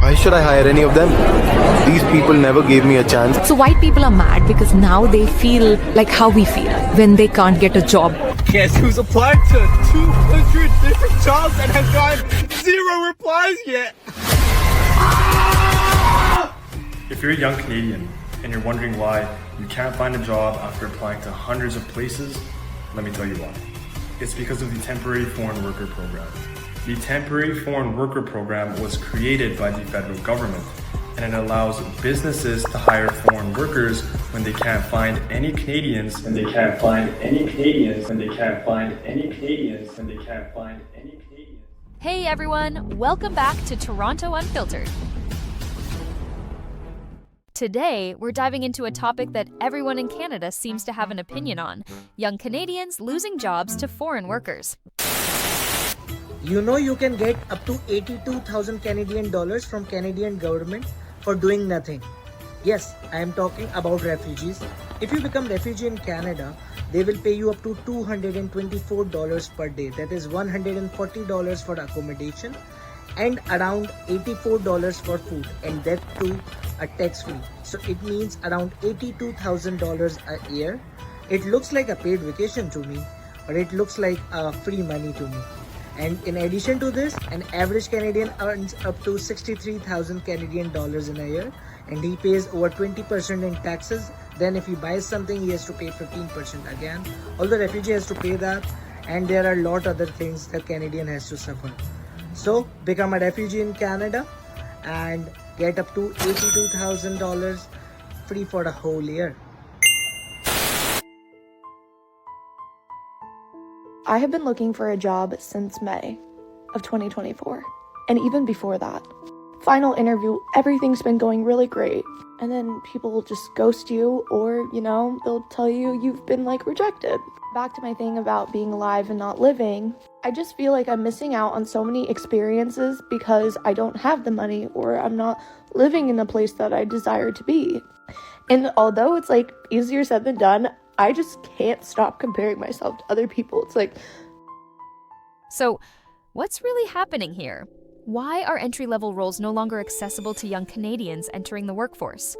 Why should I hire any of them? These people never gave me a chance. So white people are mad because now they feel like how we feel when they can't get a job. Guess who's applied to 200 different jobs and has gotten 0 replies yet? If you're a young Canadian and you're wondering why you can't find a job after applying to hundreds of places, let me tell you why. It's because of the Temporary Foreign Worker Program. The Temporary Foreign Worker Program was created by the federal government, and it allows businesses to hire foreign workers when they can't find any Canadians, and they can't find any Canadians, and they can't find any Canadians, and they can't find any Canadians. Hey everyone, welcome back to Toronto Unfiltered. Today, we're diving into a topic that everyone in Canada seems to have an opinion on: young Canadians losing jobs to foreign workers. You know you can get up to 82,000 Canadian dollars from Canadian government for doing nothing. Yes, I am talking about refugees. If you become refugee in Canada, they will pay you up to $224 per day. That is $140 for accommodation and around $84 for food, and that too a tax-free. So it means around $82,000 a year. It looks like a paid vacation to me, but it looks like free money to me. And in addition to this, an average Canadian earns up to 63,000 Canadian dollars in a year, and he pays over 20% in taxes. Then if he buys something, he has to pay 15% again. Although refugee has to pay that, and there are a lot other things that Canadian has to suffer. So become a refugee in Canada and get up to $82,000 free for the whole year. I have been looking for a job since May of 2024, and even before that. Final interview, everything's been going really great, and then people will just ghost you, or, they'll tell you you've been, rejected. Back to my thing about being alive and not living, I just feel like I'm missing out on so many experiences because I don't have the money, or I'm not living in the place that I desire to be. And although it's, easier said than done, I just can't stop comparing myself to other people. So, what's really happening here? Why are entry-level roles no longer accessible to young Canadians entering the workforce?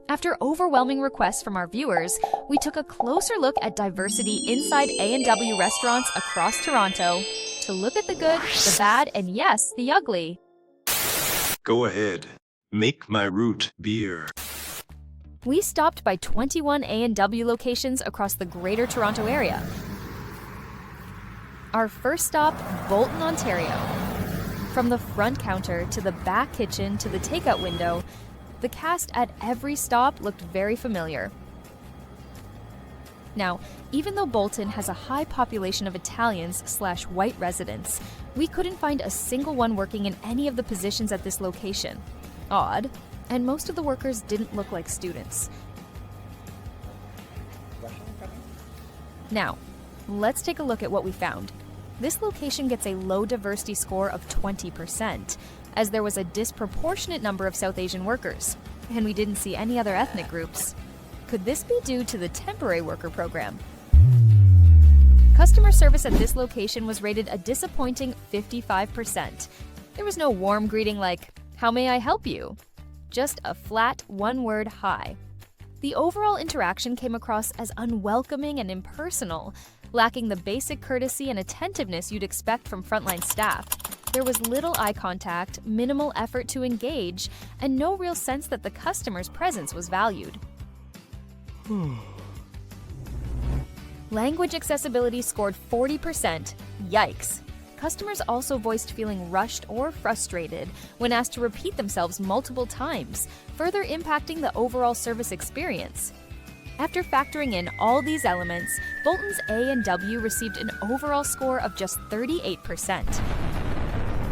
After overwhelming requests from our viewers, we took a closer look at diversity inside A&W restaurants across Toronto to look at the good, the bad, and yes, the ugly. Go ahead. Make my root beer. We stopped by 21 A&W locations across the Greater Toronto Area. Our first stop, Bmpton, Ontario. From the front counter to the back kitchen to the takeout window, the cast at every stop looked very familiar. Now, even though Bmpton has a high population of Italians/white residents, we couldn't find a single one working in any of the positions at this location. Odd. And most of the workers didn't look like students. Now, let's take a look at what we found. This location gets a low diversity score of 20%, as there was a disproportionate number of South Asian workers, and we didn't see any other ethnic groups. Could this be due to the temporary worker program? Customer service at this location was rated a disappointing 55%. There was no warm greeting like, "How may I help you?" Just a flat one-word hi. The overall interaction came across as unwelcoming and impersonal, lacking the basic courtesy and attentiveness you'd expect from frontline staff. There was little eye contact, minimal effort to engage, and no real sense that the customer's presence was valued. Language accessibility scored 40%. Yikes. Customers also voiced feeling rushed or frustrated when asked to repeat themselves multiple times, further impacting the overall service experience. After factoring in all these elements, Bmpton's A&W received an overall score of just 38%.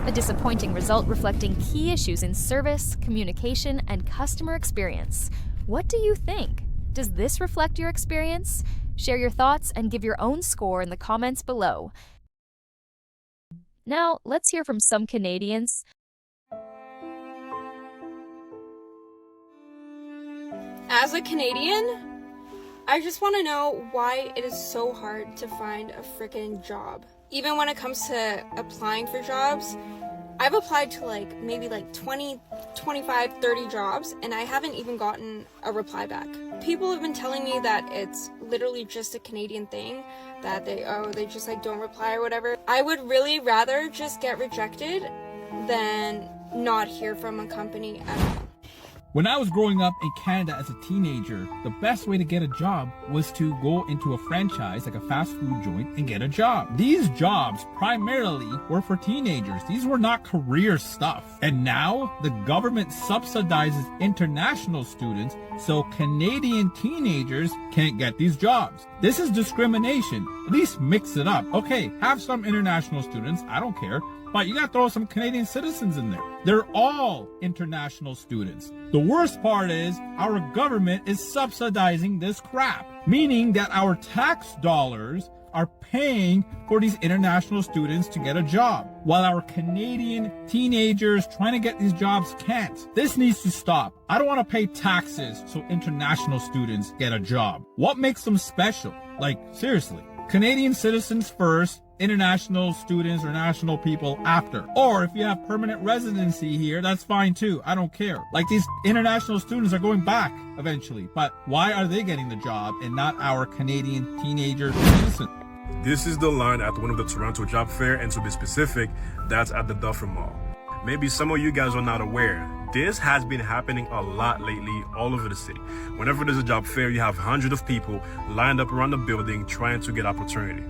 A disappointing result reflecting key issues in service, communication, and customer experience. What do you think? Does this reflect your experience? Share your thoughts and give your own score in the comments below. Now, let's hear from some Canadians. As a Canadian, I just want to know why it is so hard to find a freaking job. Even when it comes to applying for jobs, I've applied to maybe 20, 25, 30 jobs, and I haven't even gotten a reply back. People have been telling me that it's literally just a Canadian thing, that they just don't reply or whatever. I would really rather just get rejected than not hear from a company at all. When I was growing up in Canada as a teenager, the best way to get a job was to go into a franchise, like a fast food joint, and get a job. These jobs primarily were for teenagers. These were not career stuff. And now the government subsidizes international students, so Canadian teenagers can't get these jobs. This is discrimination. At least mix it up. Okay, have some international students, I don't care. But you gotta throw some Canadian citizens in there. They're all international students. The worst part is our government is subsidizing this crap, meaning that our tax dollars are paying for these international students to get a job, while our Canadian teenagers trying to get these jobs can't. This needs to stop. I don't want to pay taxes so international students get a job. What makes them special? Seriously. Canadian citizens first, international students or national people after. Or if you have permanent residency here, that's fine too. I don't care. These international students are going back eventually. But why are they getting the job and not our Canadian teenager citizens? This is the line at one of the Toronto job fair, and to be specific, that's at the Duffer Mall. Maybe some of you guys are not aware. This has been happening a lot lately all over the city. Whenever there's a job fair, you have hundreds of people lined up around the building trying to get opportunity.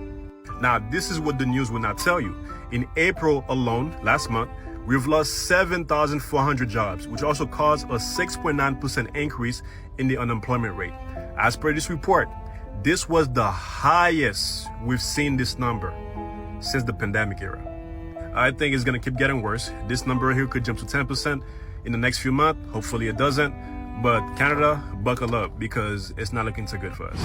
Now, this is what the news will not tell you. In April alone, last month, we've lost 7,400 jobs, which also caused a 6.9% increase in the unemployment rate. As per this report, this was the highest we've seen this number since the pandemic era. I think it's going to keep getting worse. This number here could jump to 10% in the next few months. Hopefully it doesn't. But Canada, buckle up, because it's not looking too good for us.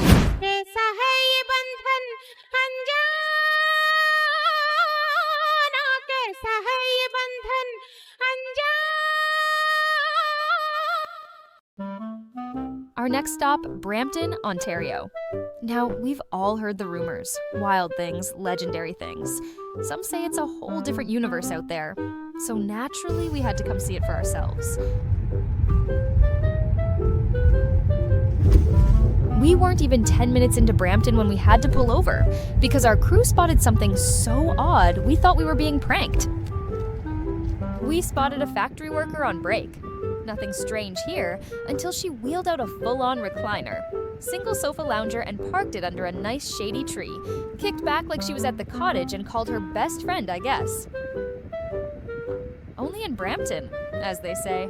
Our next stop, Bmpton, Ontario. Now, we've all heard the rumors. Wild things, legendary things. Some say it's a whole different universe out there. So naturally, we had to come see it for ourselves. We weren't even 10 minutes into Bmpton when we had to pull over, because our crew spotted something so odd, we thought we were being pranked. We spotted a factory worker on break. Nothing strange here, until she wheeled out a full-on recliner, single sofa lounger, and parked it under a nice shady tree, kicked back like she was at the cottage and called her best friend, I guess. Only in Bmpton, as they say.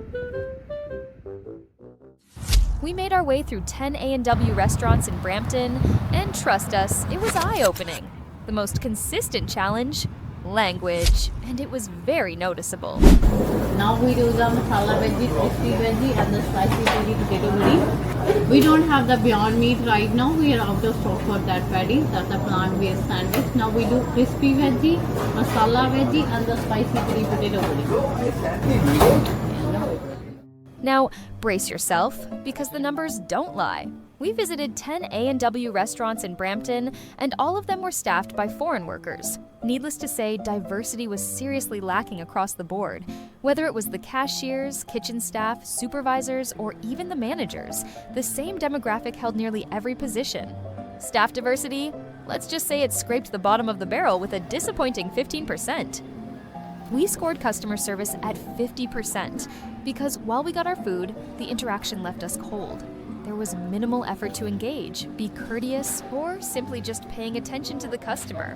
We made our way through 10 A&W restaurants in Bmpton, and trust us, it was eye-opening. The most consistent challenge, language, and it was very noticeable. Now we do the masala veggie, crispy veggie, and the spicy peri potato veggie. We don't have the Beyond Meat right now. We are out of stock for that patty. That's a plant-based sandwich. Now we do crispy veggie, masala veggie, and the spicy peri potato veggie. Now, brace yourself, because the numbers don't lie. We visited 10 A&W restaurants in Bmpton, and all of them were staffed by foreign workers. Needless to say, diversity was seriously lacking across the board. Whether it was the cashiers, kitchen staff, supervisors, or even the managers, the same demographic held nearly every position. Staff diversity? Let's just say it scraped the bottom of the barrel with a disappointing 15%. We scored customer service at 50%, because while we got our food, the interaction left us cold. There was minimal effort to engage, be courteous, or simply just paying attention to the customer.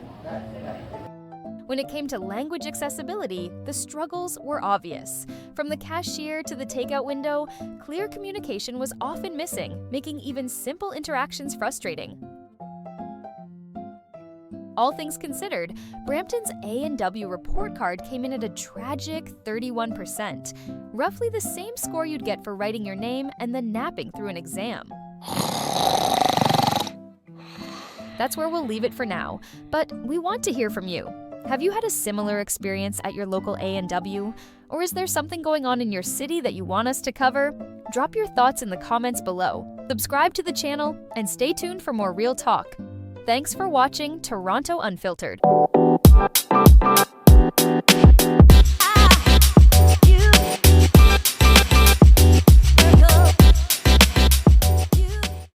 When it came to language accessibility, the struggles were obvious. From the cashier to the takeout window, clear communication was often missing, making even simple interactions frustrating. All things considered, Bmpton's A&W report card came in at a tragic 31%, roughly the same score you'd get for writing your name and then napping through an exam. That's where we'll leave it for now, but we want to hear from you. Have you had a similar experience at your local A&W? Or is there something going on in your city that you want us to cover? Drop your thoughts in the comments below. Subscribe to the channel and stay tuned for more real talk. Thanks for watching Toronto Unfiltered.